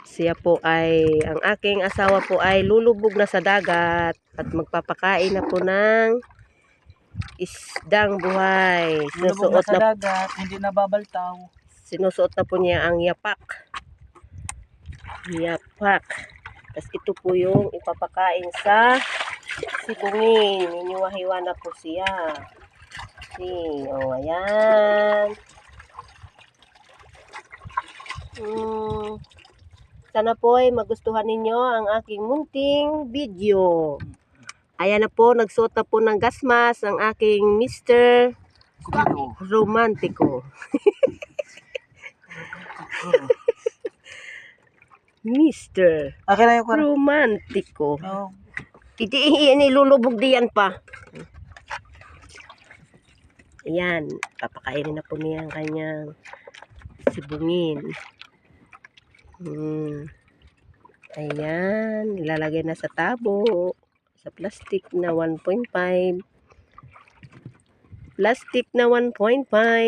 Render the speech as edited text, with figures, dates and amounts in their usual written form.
Ang aking asawa po ay lulubog na sa dagat at magpapakain na po ng isdang buhay. Lulubog na sa dagat, hindi na babaltaw. Sinusuot na po niya ang yapak. Yapak. Tapos ito po yung ipapakain sa sibungin. Iniwahiwa na po siya. O, ayan. Sana po ay magustuhan ninyo ang aking munting video. Ayan na po, nagsuot na po ng gas mask ang aking Mr. Romantiko. Mr. Romantiko. Ilulubog diyan pa. Ayan, papakainin na po niya ang kanyang sibungin. Ayan, ilalagay na sa tabo. Sa plastic na 1.5. Plastic na 1.5.